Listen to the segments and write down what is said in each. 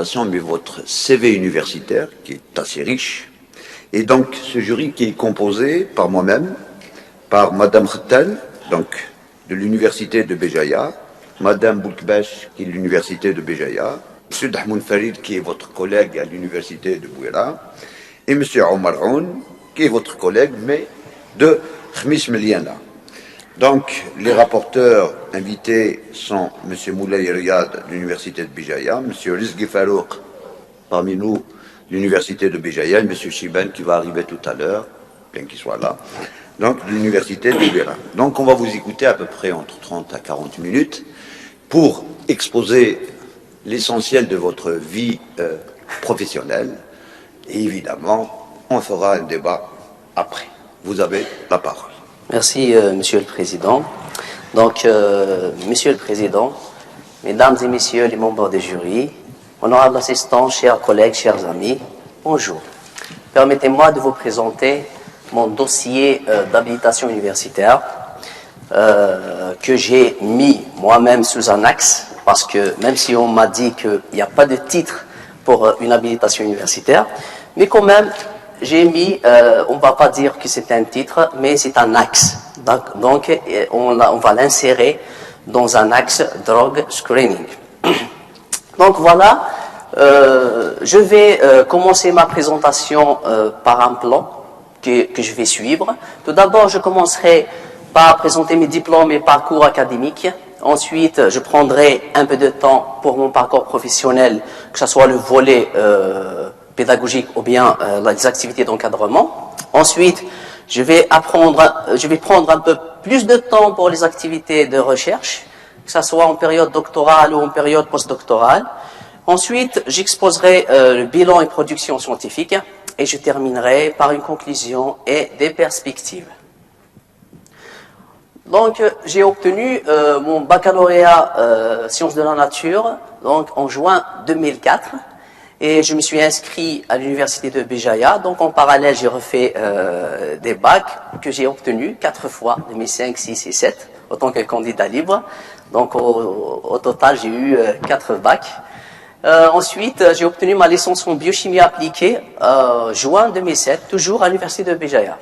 présentation, mais votre CV universitaire, qui est assez riche. Et donc, ce jury qui est composé par moi-même, par Madame Khattal, donc de l'université de Béjaïa, Madame Boukbash, qui est de l'université de Béjaïa, Monsieur Dahmoun Farid, qui est votre collègue à l'université de Bouira, et Monsieur Omar Aoun, qui est votre collègue, mais de Khmis Meliana. Donc, les rapporteurs invités sont M. Moulay Riyad de l'université de Béjaïa, M. Rizgi Farouk, parmi nous, de l'université de Béjaïa, et M. Chiban, qui va arriver tout à l'heure, bien qu'il soit là, donc de l'université de Béjaïa. Donc, on va vous écouter à peu près entre 30 à 40 minutes pour exposer l'essentiel de votre vie professionnelle. Et évidemment, on fera un débat après. Vous avez la parole. Merci, Monsieur le Président. Donc, Monsieur le Président, Mesdames et Messieurs les membres du jury, honorables assistants, chers collègues, chers amis, bonjour. Permettez-moi de vous présenter mon dossier d'habilitation universitaire que j'ai mis moi-même sous un axe, parce que même si on m'a dit qu'il n'y a pas de titre pour une habilitation universitaire, mais quand même, j'ai mis, on ne va pas dire que c'est un titre, mais c'est un axe. Donc on va l'insérer dans un axe drogue screening. Donc voilà, je vais commencer ma présentation par un plan que je vais suivre. Tout d'abord, je commencerai par présenter mes diplômes et parcours académiques. Ensuite, je prendrai un peu de temps pour mon parcours professionnel, que ce soit le volet pédagogique ou bien les activités d'encadrement. Ensuite, je vais prendre un peu plus de temps pour les activités de recherche, que ce soit en période doctorale ou en période postdoctorale. Ensuite, j'exposerai le bilan et production scientifique et je terminerai par une conclusion et des perspectives. Donc, j'ai obtenu mon baccalauréat sciences de la nature donc en juin 2004 et je me suis inscrit à l'université de Béjaïa. Donc, en parallèle, j'ai refait des bacs que j'ai obtenus 4 fois, 2005, 6 et 7, en tant que candidat libre. Donc, au total, j'ai eu 4 bacs. Ensuite, j'ai obtenu ma licence en biochimie appliquée juin 2007, toujours à l'université de Béjaïa.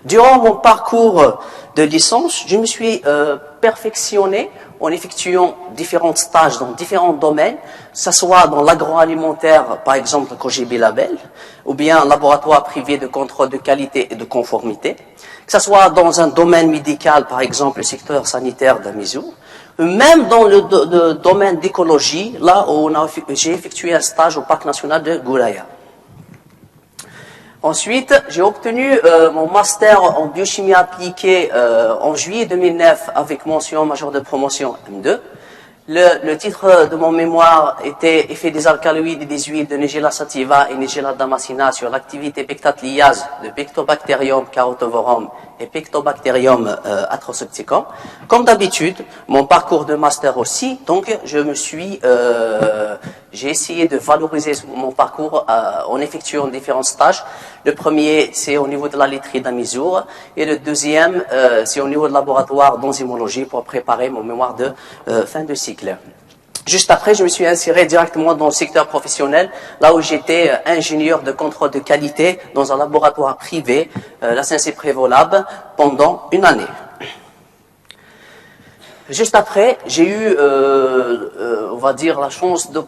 Durant mon parcours de licence, je me suis perfectionné en effectuant différents stages dans différents domaines, que ce soit dans l'agroalimentaire, par exemple le KGB Label, ou bien un laboratoire privé de contrôle de qualité et de conformité, que ce soit dans un domaine médical, par exemple le secteur sanitaire d'Amizou, même dans le domaine d'écologie, là où j'ai effectué un stage au Parc national de Gouraya. Ensuite, j'ai obtenu mon master en biochimie appliquée en juillet 2009 avec mention majeure de promotion M2. Le titre de mon mémoire était Effet des alcaloïdes et des huiles de Nigella sativa et Nigella damascena sur l'activité pectatliase de Pectobacterium carotovorum et Pectobacterium atrosepticum. Comme d'habitude, mon parcours de master aussi, donc j'ai essayé de valoriser mon parcours en effectuant différents stages. Le premier, c'est au niveau de la laiterie d'Amizour, et le deuxième, c'est au niveau de laboratoire d'enzymologie pour préparer mon mémoire de fin de cycle. Juste après, je me suis inséré directement dans le secteur professionnel, là où j'étais ingénieur de contrôle de qualité dans un laboratoire privé, la SNC Prévolab, pendant une année. Juste après, j'ai eu, on va dire, la chance de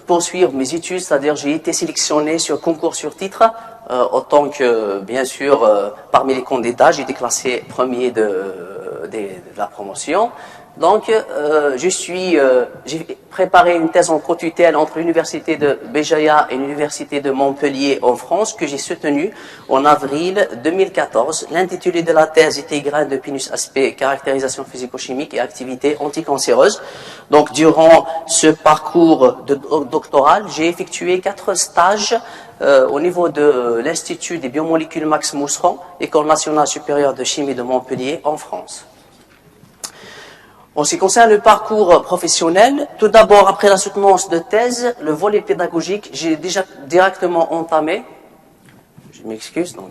poursuivre mes études, c'est-à-dire j'ai été sélectionné sur concours sur titre, autant que, bien sûr, parmi les candidats, j'ai été classé premier de la promotion. Donc, j'ai préparé une thèse en co-tutelle entre l'université de Béjaïa et l'université de Montpellier en France, que j'ai soutenue en avril 2014. L'intitulé de la thèse était Graines de Pinus aspe, caractérisation physico-chimique et activité anticancéreuse. Donc, durant ce parcours doctoral, j'ai effectué 4 stages au niveau de l'Institut des biomolécules Max Mousseron, École nationale supérieure de chimie de Montpellier en France. En ce qui concerne le parcours professionnel, tout d'abord, après la soutenance de thèse, le volet pédagogique, j'ai déjà directement entamé. Je m'excuse, donc...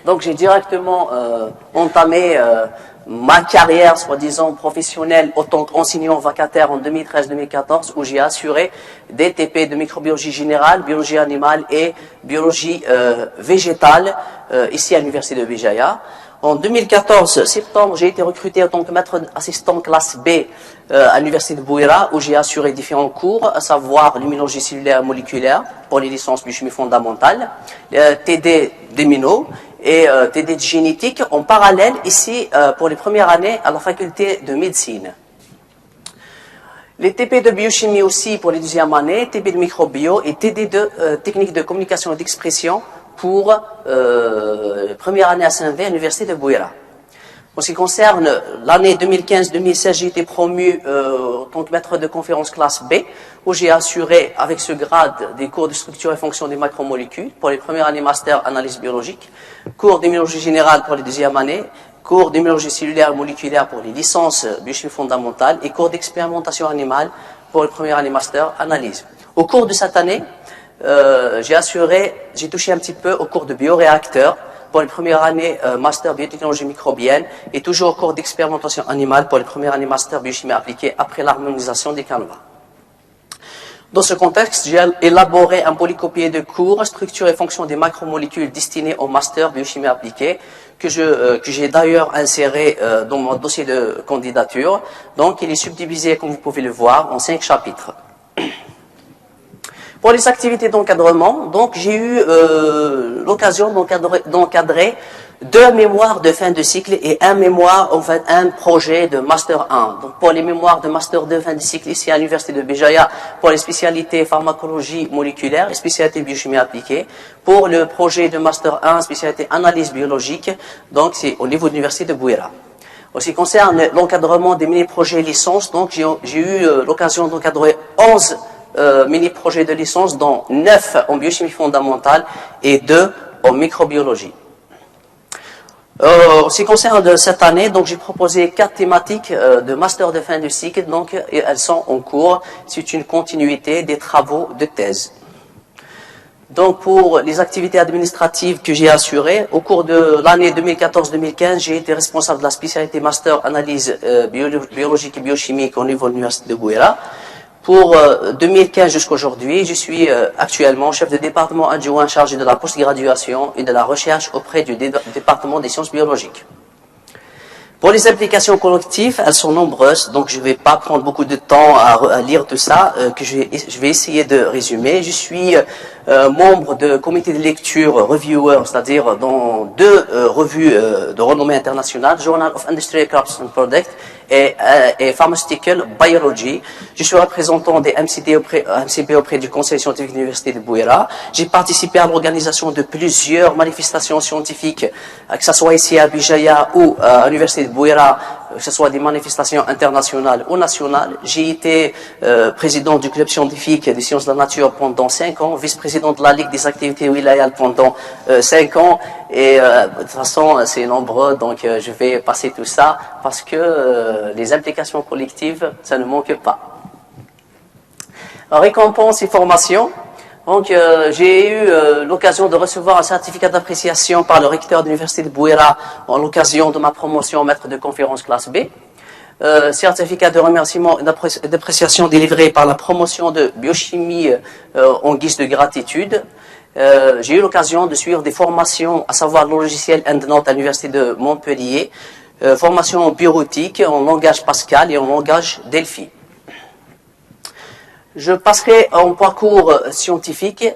Donc j'ai directement entamé ma carrière, soi-disant professionnelle, en tant qu'enseignant vacataire en 2013-2014, où j'ai assuré des TP de microbiologie générale, biologie animale et biologie végétale ici à l'université de Béjaïa. En 2014, septembre, j'ai été recruté en tant que maître assistant classe B à l'université de Bouira, où j'ai assuré différents cours, à savoir l'immunologie cellulaire et moléculaire pour les licences biochimie fondamentale, TD d'immuno et TD de génétique en parallèle ici pour les premières années à la faculté de médecine. Les TP de biochimie aussi pour les deuxièmes années, TP de microbio et TD de technique de communication et d'expression pour première année à Saint-Vé, à l'université de Bouira. En ce qui concerne l'année 2015-2016, j'ai été promu en tant que maître de conférence classe B, où j'ai assuré avec ce grade des cours de structure et fonction des macromolécules pour les premières années master analyse biologique, cours d'immunologie générale pour les deuxièmes années, cours d'immunologie cellulaire et moléculaire pour les licences biochimie fondamentale et cours d'expérimentation animale pour les premières années master analyse. Au cours de cette année, j'ai touché un petit peu au cours de bioréacteurs pour les premières années master biotechnologie microbienne et toujours au cours d'expérimentation animale pour les premières années master biochimie appliquée après l'harmonisation des canevas. Dans ce contexte, j'ai élaboré un polycopié de cours, structure et fonction des macromolécules destinées au master biochimie appliquée que j'ai d'ailleurs inséré dans mon dossier de candidature. Donc, il est subdivisé, comme vous pouvez le voir, en 5 chapitres. Pour les activités d'encadrement, donc j'ai eu l'occasion d'encadrer 2 mémoires de fin de cycle et un projet de Master 1. Donc pour les mémoires de Master 2 fin de cycle ici à l'Université de Béjaïa, pour les spécialités pharmacologie moléculaire et spécialité biochimie appliquée. Pour le projet de Master 1, spécialité analyse biologique, donc c'est au niveau de l'Université de Bouira. En ce qui concerne l'encadrement des mini-projets licences, donc j'ai eu l'occasion d'encadrer 11 mini-projets de licence, dont 9 en biochimie fondamentale et 2 en microbiologie. En ce qui concerne cette année, donc j'ai proposé 4 thématiques de master de fin de cycle, donc et elles sont en cours. C'est une continuité des travaux de thèse. Donc pour les activités administratives que j'ai assurées, au cours de l'année 2014-2015, j'ai été responsable de la spécialité master analyse biologique et biochimique au niveau de l'Université de Bouira. Pour 2015 jusqu'à aujourd'hui, je suis actuellement chef de département adjoint chargé de la postgraduation et de la recherche auprès du département des sciences biologiques. Pour les implications collectives, elles sont nombreuses, donc je ne vais pas prendre beaucoup de temps à lire tout ça, que je vais essayer de résumer. Je suis membre de comité de lecture reviewer, c'est-à-dire dans 2 revues de renommée internationale, Journal of Industrial Crops and Products et Pharmaceutical Biology. Je suis représentant des MCB auprès du Conseil scientifique de l'Université de Bouira. J'ai participé à l'organisation de plusieurs manifestations scientifiques, que ce soit ici à Béjaïa ou à l'Université de Bouira, que ce soit des manifestations internationales ou nationales. J'ai été président du club scientifique des sciences de la nature pendant 5 ans, vice-président de la Ligue des activités wilayales pendant 5 ans. Et de toute façon, c'est nombreux, donc je vais passer tout ça parce que les implications collectives, ça ne manque pas. Récompense et formation. Donc, j'ai eu l'occasion de recevoir un certificat d'appréciation par le recteur de l'Université de Bouira en l'occasion de ma promotion maître de conférence classe B. Certificat de remerciement et d'appréciation délivré par la promotion de biochimie en guise de gratitude. J'ai eu l'occasion de suivre des formations, à savoir le logiciel EndNote à l'Université de Montpellier, formation en bioéthique, en langage Pascal et en langage Delphi. Je passerai en parcours scientifique.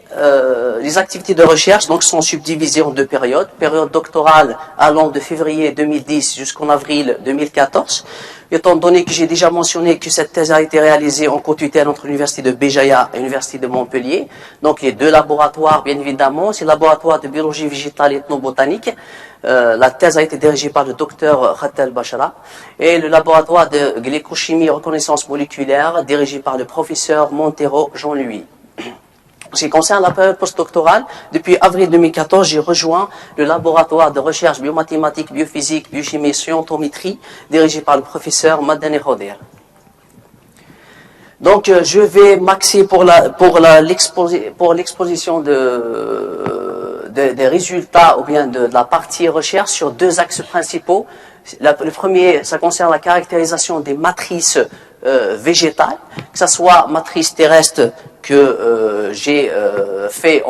Les activités de recherche donc sont subdivisées en 2 périodes. Période doctorale allant de février 2010 jusqu'en avril 2014. Étant donné que j'ai déjà mentionné que cette thèse a été réalisée en co-tutelle entre l'Université de Béjaïa et l'Université de Montpellier. Donc les 2 laboratoires, bien évidemment, c'est le laboratoire de biologie végétale et ethnobotanique. La thèse a été dirigée par le docteur Khattal Bachara et le laboratoire de glycochimie et reconnaissance moléculaire dirigé par le professeur Montero Jean-Louis. En ce qui concerne la période postdoctorale, depuis avril 2014, j'ai rejoint le laboratoire de recherche biomathématique, biophysique, biochimie et scientométrie dirigé par le professeur Madane Khoder. Donc, je vais m'axer pour l'exposition de des résultats ou bien de la partie recherche sur deux axes principaux. Le premier, ça concerne la caractérisation des matrices végétales, que ce soit matrice terrestre que j'ai fait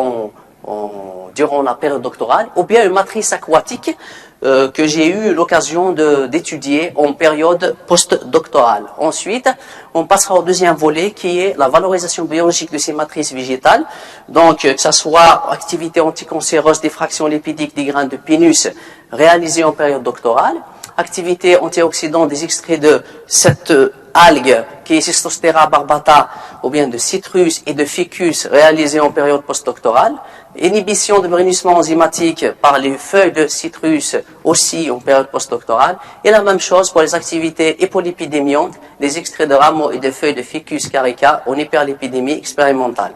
durant la période doctorale, ou bien une matrice aquatique que j'ai eu l'occasion d'étudier en période postdoctorale. Ensuite, on passera au deuxième volet qui est la valorisation biologique de ces matrices végétales. Donc, que ce soit activité anticancéreuse des fractions lipidiques des graines de pinus réalisée en période doctorale, activité antioxydante des extraits de cette algue qui est Cystostera barbata ou bien de citrus et de ficus réalisée en période postdoctorale, inhibition de brunissement enzymatique par les feuilles de citrus aussi en période postdoctorale, et la même chose pour les activités hypolipidémiantes, les extraits de rameaux et de feuilles de ficus carica en hyperlipidémie expérimentale.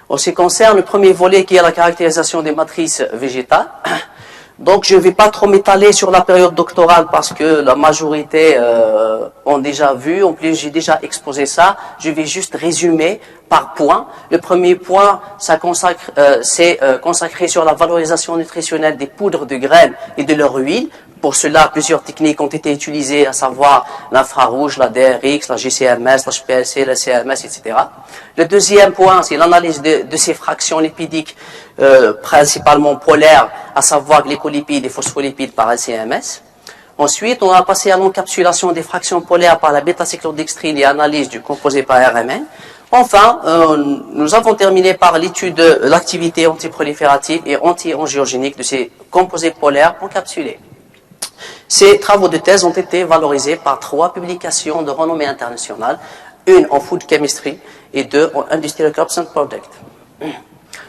En ce qui concerne le premier volet qui est la caractérisation des matrices végétales, donc je ne vais pas trop m'étaler sur la période doctorale parce que la majorité ont déjà vu, en plus j'ai déjà exposé ça, je vais juste résumer par point. Le premier point, c'est consacré sur la valorisation nutritionnelle des poudres de graines et de leur huile. Pour cela, plusieurs techniques ont été utilisées, à savoir l'infrarouge, la DRX, la GCMS, la HPLC, la CMS, etc. Le deuxième point, c'est l'analyse de ces fractions lipidiques principalement polaires, à savoir glycolipides et phospholipides par LCMS. Ensuite, on a passé à l'encapsulation des fractions polaires par la bêta-cyclodextrine et analyse du composé par RMN. Enfin, nous avons terminé par l'étude de l'activité antiproliférative et anti-angiogénique de ces composés polaires encapsulés. Ces travaux de thèse ont été valorisés par 3 publications de renommée internationale, une en Food Chemistry et 2 en Industrial Crops and Products.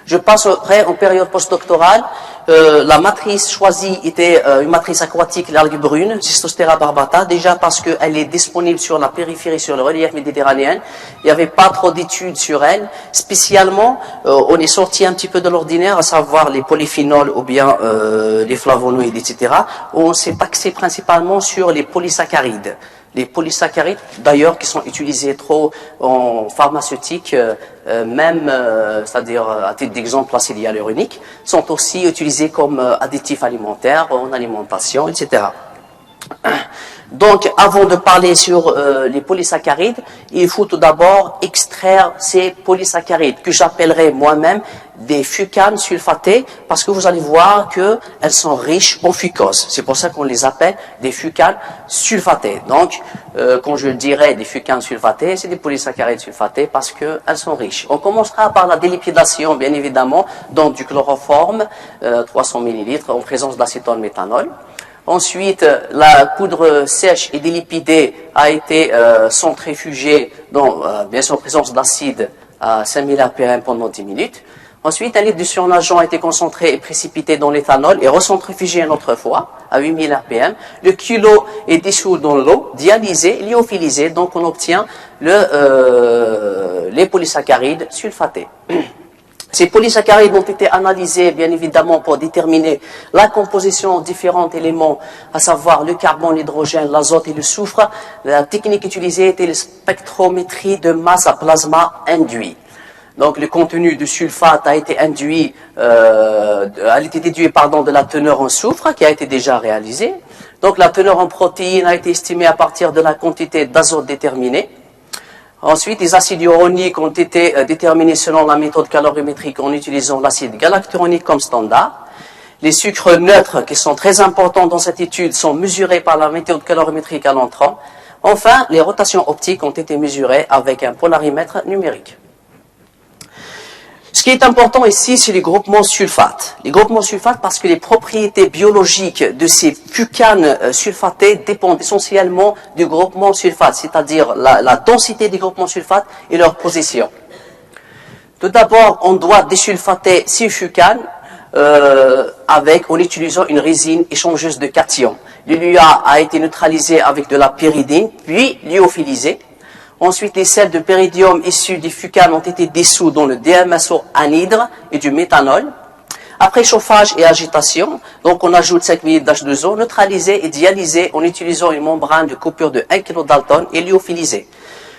Je passe après en période postdoctorale. La matrice choisie était une matrice aquatique, l'algue brune, Cystostera barbata, déjà parce qu'elle est disponible sur la périphérie, sur le relief méditerranéen. Il n'y avait pas trop d'études sur elle. Spécialement, on est sorti un petit peu de l'ordinaire, à savoir les polyphénols ou bien les flavonoïdes, etc. On s'est axé principalement sur les polysaccharides. Les polysaccharides, d'ailleurs, qui sont utilisés trop en pharmaceutique, c'est-à-dire à titre d'exemple l'acide hyaluronique, sont aussi utilisés comme additifs alimentaires, en alimentation, etc. Donc, avant de parler sur les polysaccharides, il faut tout d'abord extraire ces polysaccharides, que j'appellerai moi-même des fucanes sulfatées, parce que vous allez voir qu'elles sont riches en fucose. C'est pour ça qu'on les appelle des fucanes sulfatées. Donc, quand je dirais des fucanes sulfatées, c'est des polysaccharides sulfatés parce qu'elles sont riches. On commencera par la délipidation, bien évidemment, dans du chloroforme, 300 ml, en présence d'acétone méthanol. Ensuite, la poudre sèche et délipidée a été centrifugée dans, bien sûr, en présence d'acide à 5000 rpm pendant 10 minutes. Ensuite, un litre de surnageant a été concentré et précipité dans l'éthanol et recentrifugé une autre fois à 8000 rpm. Le kilo est dissous dans l'eau, dialysé, lyophilisé, donc on obtient les polysaccharides sulfatés. Ces polysaccharides ont été analysés, bien évidemment, pour déterminer la composition de différents éléments, à savoir le carbone, l'hydrogène, l'azote et le soufre. La technique utilisée était la spectrométrie de masse à plasma induit. Donc, le contenu du sulfate a été déduit de la teneur en soufre, qui a été déjà réalisée. Donc, la teneur en protéines a été estimée à partir de la quantité d'azote déterminée. Ensuite, les acides uroniques ont été déterminés selon la méthode calorimétrique en utilisant l'acide galacturonique comme standard. Les sucres neutres, qui sont très importants dans cette étude, sont mesurés par la méthode calorimétrique à l'entrant. Enfin, les rotations optiques ont été mesurées avec un polarimètre numérique. Ce qui est important ici, c'est les groupements sulfates. Les groupements sulfates parce que les propriétés biologiques de ces fucanes sulfatées dépendent essentiellement du groupement sulfate, c'est-à-dire la densité des groupements sulfates et leur position. Tout d'abord, on doit désulfater ces fucanes en utilisant une résine échangeuse de cations. L'UA a été neutralisé avec de la pyridine, puis lyophilisé. Ensuite, les sels de pyridium issus des fucanes ont été dissous dans le DMSO anhydre et du méthanol. Après chauffage et agitation, donc on ajoute 5 ml d'H2O, neutralisé et dialysé en utilisant une membrane de coupure de 1 kg Dalton et lyophilisé.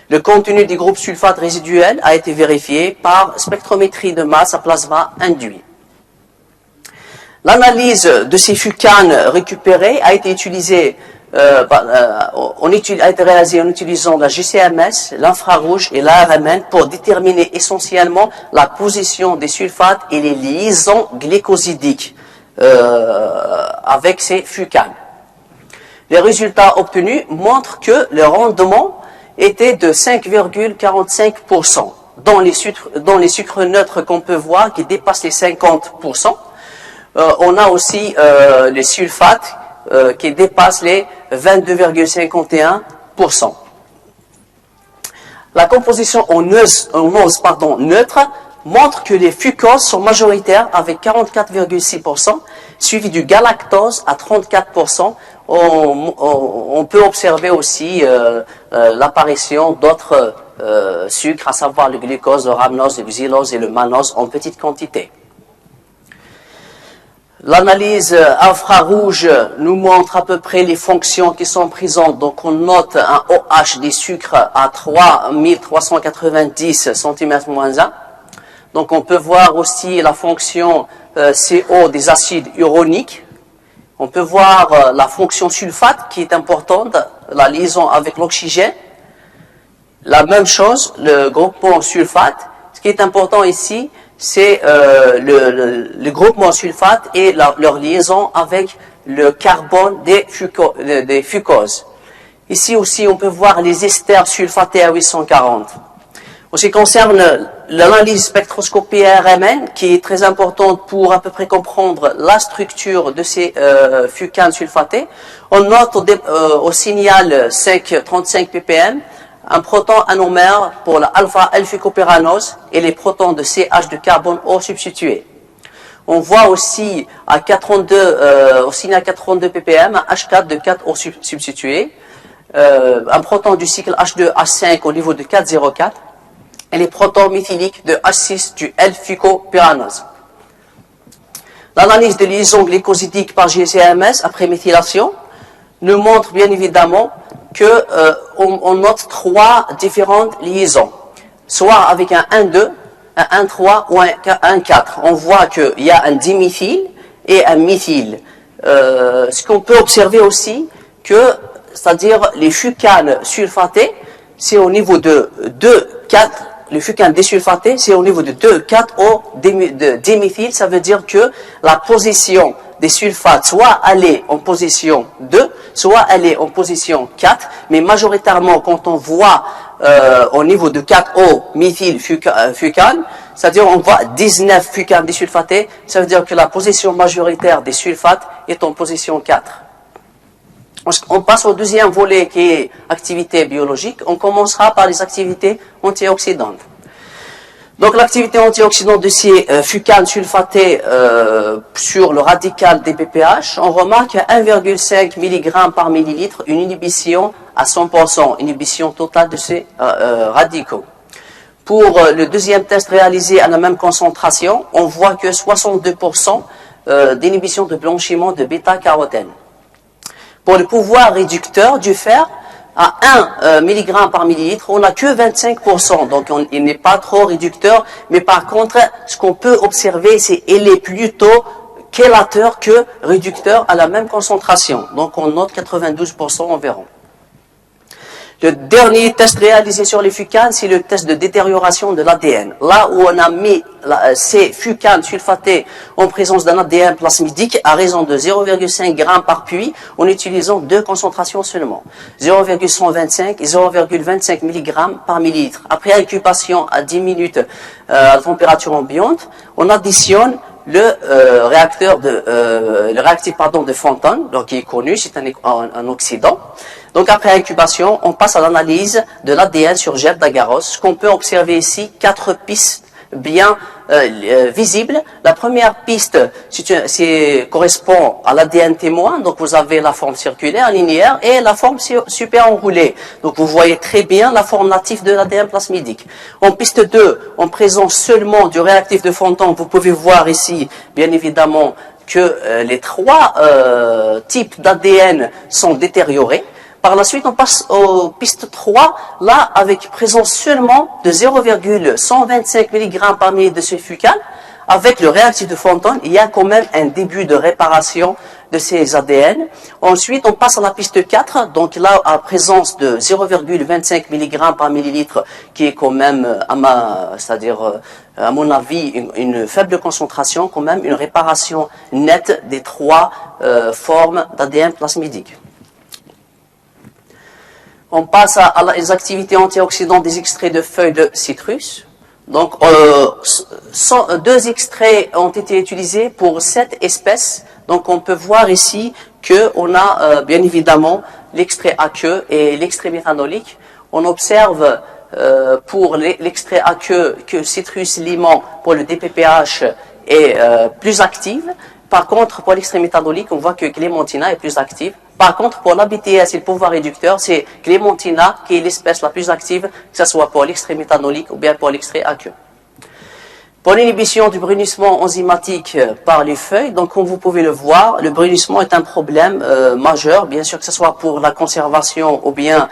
Le contenu des groupes sulfates résiduels a été vérifié par spectrométrie de masse à plasma induit. L'analyse de ces fucanes récupérées a été utilisée, a été réalisée en utilisant la GCMS, l'infrarouge et l'ARMN pour déterminer essentiellement la position des sulfates et les liaisons glycosidiques avec ces fucanes. Les résultats obtenus montrent que le rendement était de 5,45%. Dans les sucres neutres qu'on peut voir qui dépassent les 50%, on a aussi les sulfates qui dépassent les 22,51%. La composition en ose neutre montre que les fucoses sont majoritaires avec 44,6%, suivi du galactose à 34%. On peut observer aussi l'apparition d'autres sucres, à savoir le glucose, le rhamnose, le xylose et le mannose en petite quantité. L'analyse infrarouge nous montre à peu près les fonctions qui sont présentes. Donc on note un OH des sucres à 3390 cm-1. Donc on peut voir aussi la fonction CO des acides uroniques. On peut voir la fonction sulfate qui est importante, la liaison avec l'oxygène. La même chose, le groupement sulfate. Ce qui est important ici, c'est le groupement sulfate et leur liaison avec le carbone des fucoses. Ici aussi, on peut voir les esters sulfatés à 840. En ce qui concerne l'analyse spectroscopie RMN, qui est très importante pour à peu près comprendre la structure de ces fucanes sulfatées, on note au signal 5,35 ppm un proton anomère pour l'alpha-alphécopéranose et les protons de CH de carbone O substitués. On voit aussi à 432, au signal 432 ppm un H4 de 4 O substitué, un proton du cycle H2H5 au niveau de 4,04 et les protons méthyliques de H6 du L-fucopéranose. L'analyse de liaison glycosidique par GCMS après méthylation nous montre bien évidemment que on note trois différentes liaisons, soit avec un 1,2, un 1,3 ou un 1,4. On voit qu'il y a un diméthyle et un méthyle. Ce qu'on peut observer aussi, c'est-à-dire les fucanes sulfatées, c'est au niveau de 2,4. Le fucane désulfaté, c'est au niveau de 2,4 au diméthyle. Ça veut dire que la position des sulfates, soit elle est en position 2, soit elle est en position 4, mais majoritairement quand on voit au niveau de 4O méthyl fucane, c'est-à-dire on voit 19 fucanes désulfatés, ça veut dire que la position majoritaire des sulfates est en position 4. On passe au deuxième volet qui est activité biologique. On commencera par les activités antioxydantes. Donc l'activité antioxydante de ces fucanes sulfatées sur le radical des PPH, on remarque à 1,5 mg par millilitre une inhibition à 100%, inhibition totale de ces radicaux. Pour le deuxième test réalisé à la même concentration, on voit que 62% d'inhibition de blanchiment de bêta-carotène. Pour le pouvoir réducteur du fer, à 1 mg par millilitre, on n'a que 25%, donc il n'est pas trop réducteur, mais par contre, ce qu'on peut observer, c'est qu'il est plutôt chélateur que réducteur à la même concentration, donc on note 92% environ. Le dernier test réalisé sur les fucanes, c'est le test de détérioration de l'ADN. Là où on a mis ces fucanes sulfatées en présence d'un ADN plasmidique à raison de 0,5 g par puits, en utilisant deux concentrations seulement, 0,125 et 0,25 mg par millilitre. Après incubation à 10 minutes à température ambiante, on additionne le réactif de Fontan, donc qui est connu, c'est un oxydant. Donc après incubation, on passe à l'analyse de l'ADN sur gel d'agarose. Ce qu'on peut observer ici, 4 pistes bien visibles. La première piste correspond à l'ADN témoin, donc vous avez la forme circulaire, linéaire, et la forme super enroulée. Donc vous voyez très bien la forme native de l'ADN plasmidique. En piste 2, en présence seulement du réactif de Fontan, vous pouvez voir ici, bien évidemment, que les trois types d'ADN sont détériorés. Par la suite, on passe aux pistes 3, là, avec présence seulement de 0,125 mg par millilitre de ce fucane, avec le réactif de Fenton, il y a quand même un début de réparation de ces ADN. Ensuite, on passe à la piste 4, donc là, à présence de 0,25 mg par millilitre, qui est quand même, à mon avis, une faible concentration, quand même une réparation nette des 3 formes d'ADN plasmidique. On passe à les activités antioxydantes des extraits de feuilles de citrus. Donc, 2 extraits ont été utilisés pour 7 espèces. Donc, on peut voir ici qu'on a bien évidemment l'extrait aqueux et l'extrait méthanolique. On observe pour l'extrait aqueux que citrus limon pour le DPPH est plus active. Par contre, pour l'extrait méthanolique, on voit que clémentina est plus active. Par contre, pour l'ABTS et le pouvoir réducteur, c'est clémentina qui est l'espèce la plus active, que ce soit pour l'extrait méthanolique ou bien pour l'extrait aqueux. Pour l'inhibition du brunissement enzymatique par les feuilles, donc comme vous pouvez le voir, le brunissement est un problème majeur, bien sûr que ce soit pour la conservation ou bien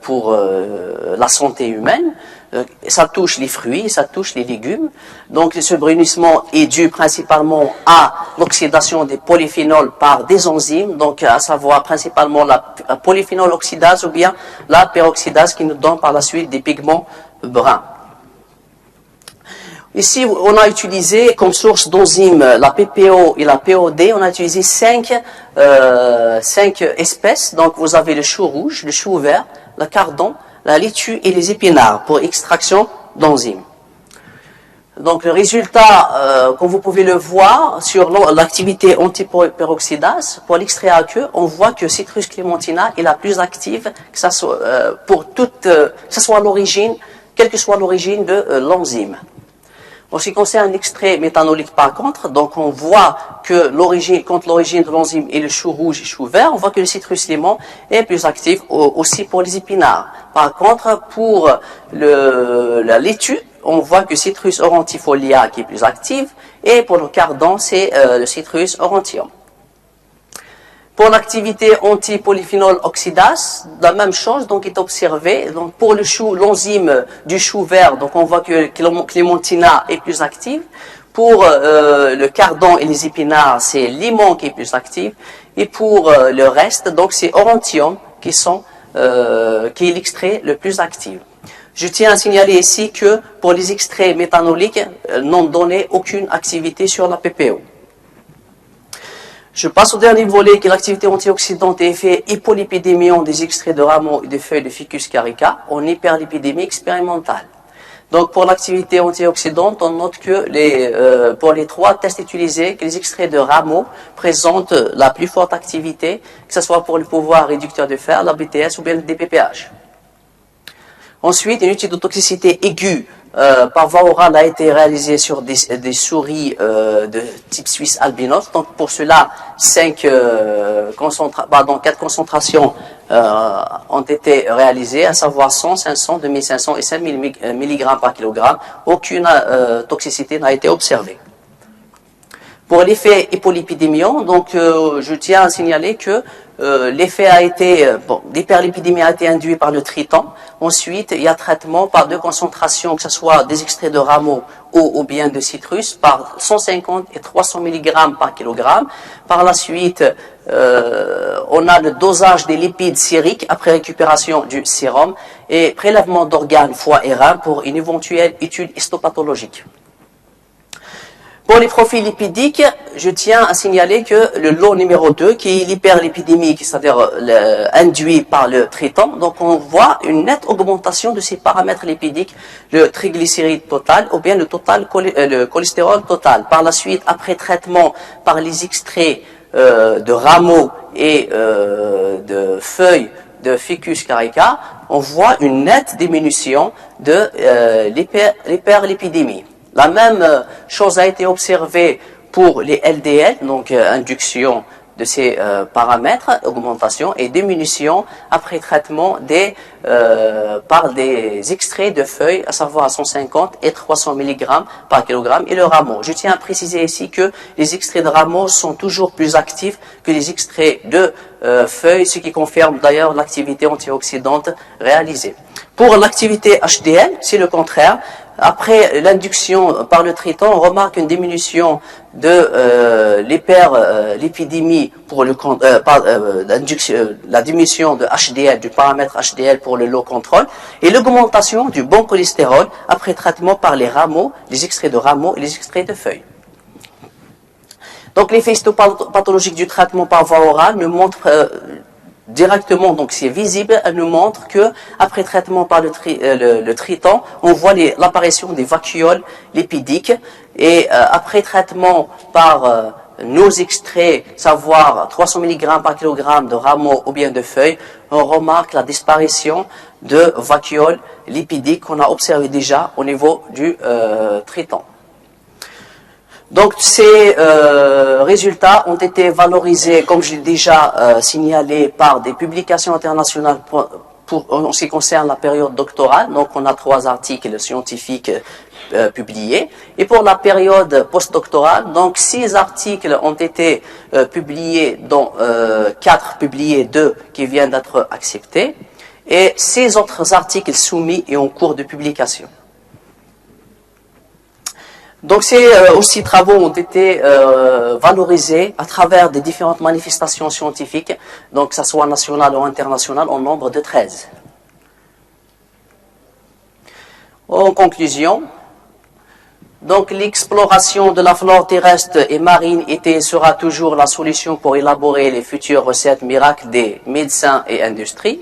pour la santé humaine. Ça touche les fruits, ça touche les légumes. Donc ce brunissement est dû principalement à l'oxydation des polyphénols par des enzymes, donc à savoir principalement la polyphénol oxydase ou bien la peroxydase qui nous donne par la suite des pigments bruns. Ici, on a utilisé comme source d'enzymes la PPO et la POD. On a utilisé 5 espèces. Donc vous avez le chou rouge, le chou vert, le cardon, la laitue et les épinards pour extraction d'enzymes. Donc le résultat, comme vous pouvez le voir sur l'activité antiperoxydase, pour l'extrait aqueux, on voit que Citrus clémentina est la plus active, que ça soit l'origine, quelle que soit l'origine de l'enzyme. En ce qui concerne l'extrait méthanolique par contre, donc on voit que l'origine de l'enzyme est le chou rouge et le chou vert, on voit que le citrus limon est plus actif aussi pour les épinards. Par contre, pour la laitue, on voit que Citrus aurantifolia qui est plus active, et pour le cardon, c'est le Citrus aurantium. Pour l'activité antipolyphénol oxydase, la même chose donc est observée. Donc pour l'enzyme du chou vert, donc on voit que clémentina est plus active. Pour le cardon et les épinards, c'est limon qui est plus actif. Et pour le reste, donc c'est aurantium qui est l'extrait le plus actif. Je tiens à signaler ici que pour les extraits méthanoliques, n'ont donné aucune activité sur la PPO. Je passe au dernier volet qui est l'activité antioxydante et effet hypolipidémion des extraits de rameaux et des feuilles de Ficus carica en hyperlipidémie expérimentale. Donc pour l'activité antioxydante, on note que pour les 3 tests utilisés, que les extraits de rameaux présentent la plus forte activité, que ce soit pour le pouvoir réducteur de fer, la BTS ou bien le DPPH. Ensuite, une étude de toxicité aiguë par voie orale a été réalisée sur des souris de type suisse albinos. Donc pour cela, 4 concentrations ont été réalisées, à savoir 100, 500, 2500 et 5000 mg par kilogramme. Aucune toxicité n'a été observée. Pour l'effet hypolipidémion, donc je tiens à signaler que l'effet l'hyperlipidémie a été induit par le triton. Ensuite, il y a traitement par 2 concentrations, que ce soit des extraits de rameaux ou bien de citrus, par 150 et 300 mg par kilogramme. Par la suite, on a le dosage des lipides sériques après récupération du sérum et prélèvement d'organes, foie et reins pour une éventuelle étude histopathologique. Pour les profils lipidiques, je tiens à signaler que le lot numéro 2, qui est l'hyperlipidémie, c'est-à-dire induit par le triton, donc on voit une nette augmentation de ces paramètres lipidiques, le triglycéride total ou bien le cholestérol total. Par la suite, après traitement par les extraits de rameaux et de feuilles de Ficus carica, on voit une nette diminution de l'hyperlipidémie. La même chose a été observée pour les LDL, donc induction de ces paramètres, augmentation et diminution après traitement par des extraits de feuilles, à savoir à 150 et 300 mg par kilogramme, et le rameau. Je tiens à préciser ici que les extraits de rameau sont toujours plus actifs que les extraits de feuilles, ce qui confirme d'ailleurs l'activité antioxydante réalisée. Pour l'activité HDL, c'est le contraire. après l'induction par le traitant, on remarque une diminution de l'épidémie pour la diminution de HDL, du paramètre HDL pour le low control, et l'augmentation du bon cholestérol après traitement par les rameaux, les extraits de rameaux et les extraits de feuilles. Donc l'effet histopathologique du traitement par voie orale nous montre directement, donc c'est visible, elle nous montre que après traitement par le traitant, on voit l'apparition des vacuoles lipidiques, et après traitement par nos extraits, savoir 300 mg par kg de rameaux ou bien de feuilles, on remarque la disparition de vacuoles lipidiques qu'on a observé déjà au niveau du traitant. Donc ces résultats ont été valorisés, comme j'ai déjà signalé, par des publications internationales en ce qui concerne la période doctorale. Donc on a 3 articles scientifiques publiés. Et pour la période postdoctorale, donc 6 articles ont été publiés, dont 4 publiés, 2 qui viennent d'être acceptés, et 6 autres articles soumis et en cours de publication. Donc ces aussi travaux ont été valorisés à travers des différentes manifestations scientifiques, donc que ce soit nationales ou internationales, en nombre de 13. En conclusion, donc l'exploration de la flore terrestre et marine était et sera toujours la solution pour élaborer les futures recettes miracles des médecins et industries.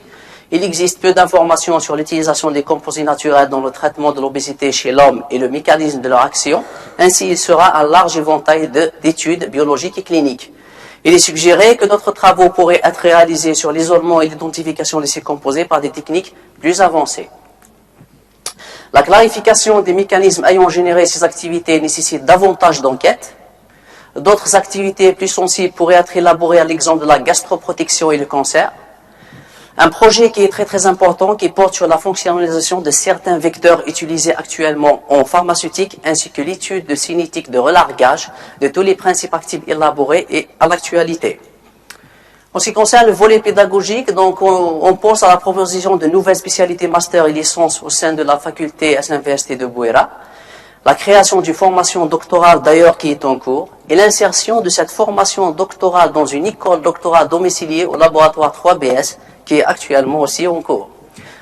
Il existe peu d'informations sur l'utilisation des composés naturels dans le traitement de l'obésité chez l'homme et le mécanisme de leur action. Ainsi, il sera un large éventail d'études biologiques et cliniques. Il est suggéré que d'autres travaux pourraient être réalisés sur l'isolement et l'identification de ces composés par des techniques plus avancées. La clarification des mécanismes ayant généré ces activités nécessite davantage d'enquêtes. D'autres activités plus sensibles pourraient être élaborées à l'exemple de la gastroprotection et le cancer. Un projet qui est très important, qui porte sur la fonctionnalisation de certains vecteurs utilisés actuellement en pharmaceutique, ainsi que l'étude de cinétique de relargage de tous les principes actifs élaborés et à l'actualité. En ce qui concerne le volet pédagogique, donc on pense à la proposition de nouvelles spécialités master et licence au sein de la faculté SNVST de Bouéra, la création d'une formation doctorale d'ailleurs qui est en cours, et l'insertion de cette formation doctorale dans une école doctorale domiciliée au laboratoire 3BS, qui est actuellement aussi en cours.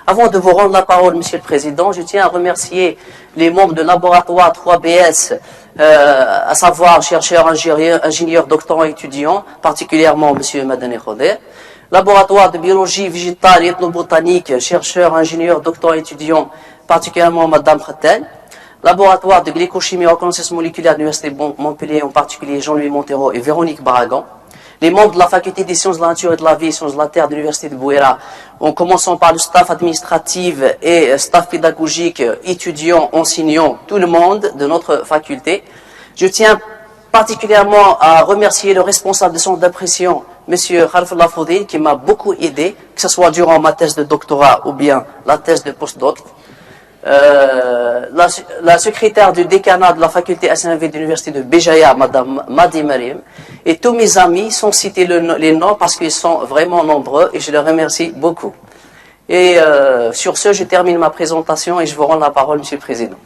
Avant de vous rendre la parole, Monsieur le Président, je tiens à remercier les membres du laboratoire 3BS, à savoir chercheurs, ingénieurs, doctorants et étudiants, particulièrement Monsieur Madani Khodé, laboratoire de biologie végétale et ethnobotanique, chercheurs, ingénieurs, doctorants et étudiants, particulièrement Madame Khattel, laboratoire de glycochimie et reconnaissance moléculaire de l'Université Montpellier, en particulier Jean-Louis Montero et Véronique Baragan, les membres de la faculté des sciences de la nature et de la vie, sciences de la terre de l'Université de Bouéra, en commençant par le staff administratif et staff pédagogique, étudiants, enseignants, tout le monde de notre faculté. Je tiens particulièrement à remercier le responsable de centre d'impression, M. Khalfullah Foudil, qui m'a beaucoup aidé, que ce soit durant ma thèse de doctorat ou bien la thèse de postdoc. La secrétaire du décanat de la faculté SNV de l'université de Béjaïa, Madame Madi Marim, et tous mes amis sont cités les noms parce qu'ils sont vraiment nombreux et je les remercie beaucoup. Et sur ce, je termine ma présentation et je vous rends la parole, Monsieur le Président.